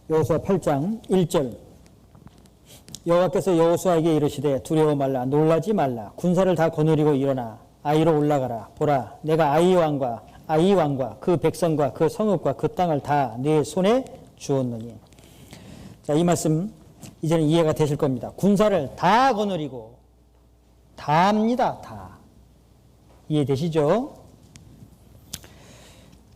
여호수아 8장 1절. 여호와께서 여호수아에게 이르시되 두려워 말라 놀라지 말라 군사를 다 거느리고 일어나 아이로 올라가라. 보라 내가 아이 왕과 그 백성과 그 성읍과 그 땅을 다 네 손에 주었느니. 자, 이 말씀 이제는 이해가 되실 겁니다. 군사를 다 거느리고 다입니다. 다. 이해되시죠?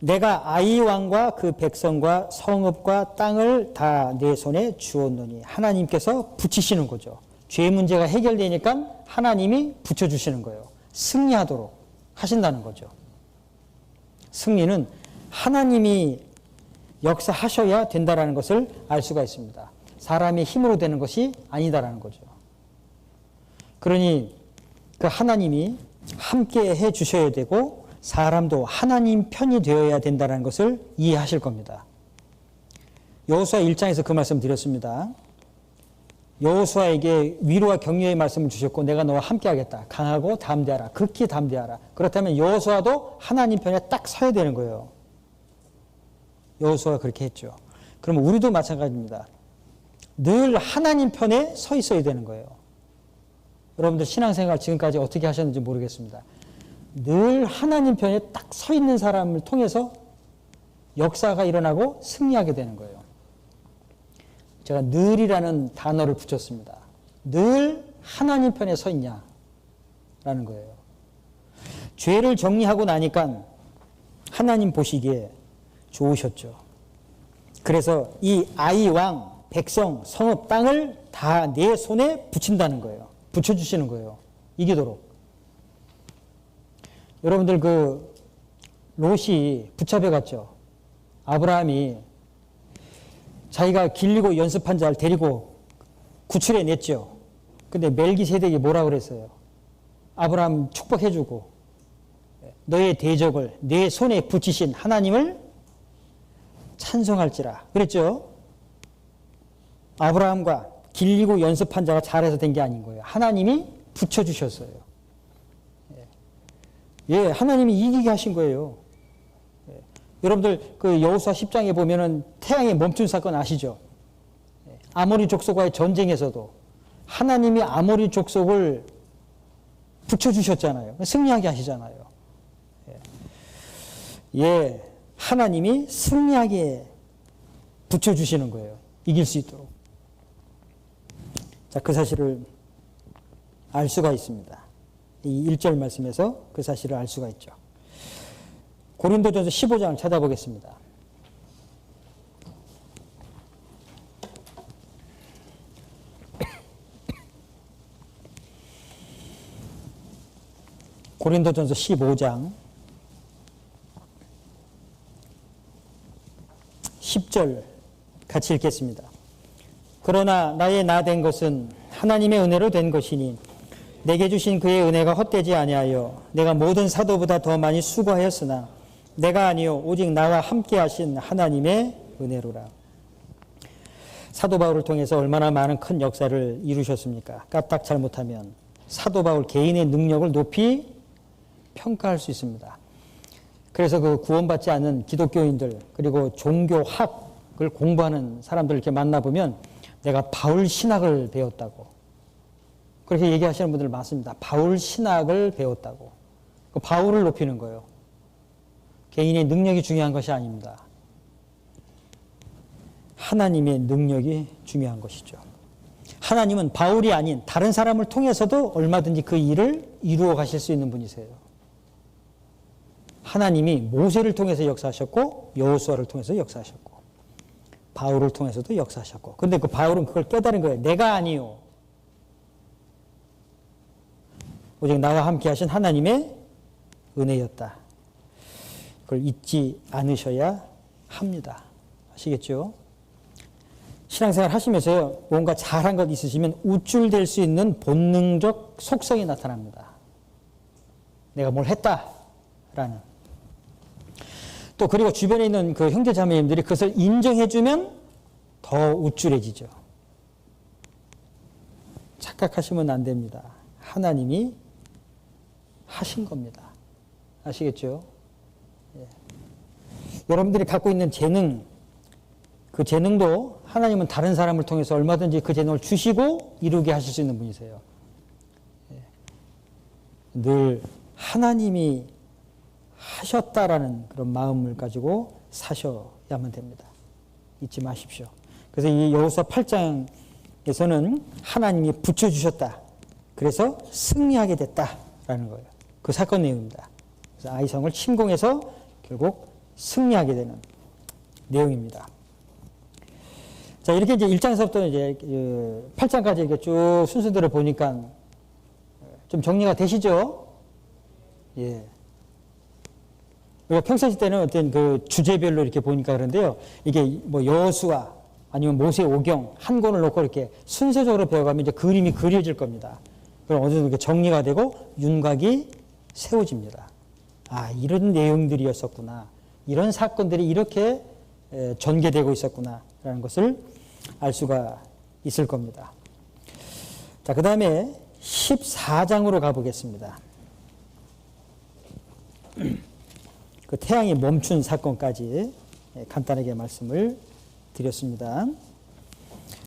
내가 아이 왕과 그 백성과 성읍과 땅을 다 내 손에 주었느니. 하나님께서 붙이시는 거죠. 죄 문제가 해결되니까 하나님이 붙여주시는 거예요. 승리하도록 하신다는 거죠. 승리는 하나님이 역사하셔야 된다는 것을 알 수가 있습니다. 사람의 힘으로 되는 것이 아니다라는 거죠. 그러니 그 하나님이 함께 해 주셔야 되고 사람도 하나님 편이 되어야 된다는 것을 이해하실 겁니다. 여호수아 1장에서 그 말씀 드렸습니다. 여호수아에게 위로와 격려의 말씀을 주셨고 내가 너와 함께 하겠다. 강하고 담대하라. 극히 담대하라. 그렇다면 여호수아도 하나님 편에 딱 서야 되는 거예요. 여호수아가 그렇게 했죠. 그러면 우리도 마찬가지입니다. 늘 하나님 편에 서 있어야 되는 거예요. 여러분들 신앙생활 지금까지 어떻게 하셨는지 모르겠습니다. 늘 하나님 편에 딱 서 있는 사람을 통해서 역사가 일어나고 승리하게 되는 거예요. 제가 늘이라는 단어를 붙였습니다. 늘 하나님 편에 서 있냐라는 거예요. 죄를 정리하고 나니까 하나님 보시기에 좋으셨죠. 그래서 이 아이 왕, 백성, 성읍, 땅을 다 내 손에 붙인다는 거예요. 붙여주시는 거예요. 이기도록. 여러분들 그 롯이 붙잡혀 갔죠. 아브라함이 자기가 길리고 연습한 자를 데리고 구출해 냈죠. 근데 멜기세덱이 뭐라 그랬어요? 아브라함 축복해주고 너의 대적을 내 손에 붙이신 하나님을 찬송할지라 그랬죠. 아브라함과 길리고 연습한 자가 잘해서 된 게 아닌 거예요. 하나님이 붙여주셨어요. 예, 하나님이 이기게 하신 거예요. 예. 여러분들 그 여호수아 10장에 보면은 태양이 멈춘 사건 아시죠? 예. 아모리 족속과의 전쟁에서도 하나님이 아모리 족속을 붙여주셨잖아요. 승리하게 하시잖아요. 예. 예, 하나님이 승리하게 붙여주시는 거예요. 이길 수 있도록. 자, 그 사실을 알 수가 있습니다. 이 1절 말씀에서 그 사실을 알 수가 있죠. 고린도전서 15장을 찾아보겠습니다. 고린도전서 15장 10절 같이 읽겠습니다. 그러나 나의 나 된 것은 하나님의 은혜로 된 것이니 내게 주신 그의 은혜가 헛되지 아니하여 내가 모든 사도보다 더 많이 수고하였으나 내가 아니요 오직 나와 함께 하신 하나님의 은혜로라. 사도 바울을 통해서 얼마나 많은 큰 역사를 이루셨습니까? 까딱 잘못하면 사도 바울 개인의 능력을 높이 평가할 수 있습니다. 그래서 그 구원받지 않은 기독교인들 그리고 종교학을 공부하는 사람들을 이렇게 만나보면 내가 바울 신학을 배웠다고 그렇게 얘기하시는 분들 많습니다. 바울 신학을 배웠다고. 그 바울을 높이는 거예요. 개인의 능력이 중요한 것이 아닙니다. 하나님의 능력이 중요한 것이죠. 하나님은 바울이 아닌 다른 사람을 통해서도 얼마든지 그 일을 이루어 가실 수 있는 분이세요. 하나님이 모세를 통해서 역사하셨고 여호수아를 통해서 역사하셨고 바울을 통해서도 역사하셨고 그런데 그 바울은 그걸 깨달은 거예요. 내가 아니요 오직 나와 함께 하신 하나님의 은혜였다. 그걸 잊지 않으셔야 합니다. 아시겠죠? 신앙생활 하시면서요, 뭔가 잘한 것 있으시면 우쭐댈 수 있는 본능적 속성이 나타납니다. 내가 뭘 했다라는. 또 그리고 주변에 있는 그 형제 자매님들이 그것을 인정해주면 더 우쭐해지죠. 착각하시면 안 됩니다. 하나님이 하신 겁니다. 아시겠죠? 예. 여러분들이 갖고 있는 재능, 그 재능도 하나님은 다른 사람을 통해서 얼마든지 그 재능을 주시고 이루게 하실 수 있는 분이세요. 늘 하나님이 하셨다라는 그런 마음을 가지고 사셔야만 됩니다. 잊지 마십시오. 그래서 이 여호수아 8장에서는 하나님이 붙여주셨다. 그래서 승리하게 됐다라는 거예요. 그 사건 내용입니다. 그래서 아이성을 침공해서 결국 승리하게 되는 내용입니다. 자, 이렇게 이제 1장에서부터 이제 8장까지 이렇게 쭉 순서대로 보니까 좀 정리가 되시죠? 예. 우리가 평상시 때는 어떤 그 주제별로 이렇게 보니까 그런데요. 이게 뭐 여호수아 아니면 모세 오경 한 권을 놓고 이렇게 순서적으로 배워가면 이제 그림이 그려질 겁니다. 그럼 어느 정도 이렇게 정리가 되고 윤곽이 세워집니다. 아, 이런 내용들이었었구나. 이런 사건들이 이렇게 전개되고 있었구나. 라는 것을 알 수가 있을 겁니다. 자, 그 다음에 14장으로 가보겠습니다. 그 태양이 멈춘 사건까지 간단하게 말씀을 드렸습니다.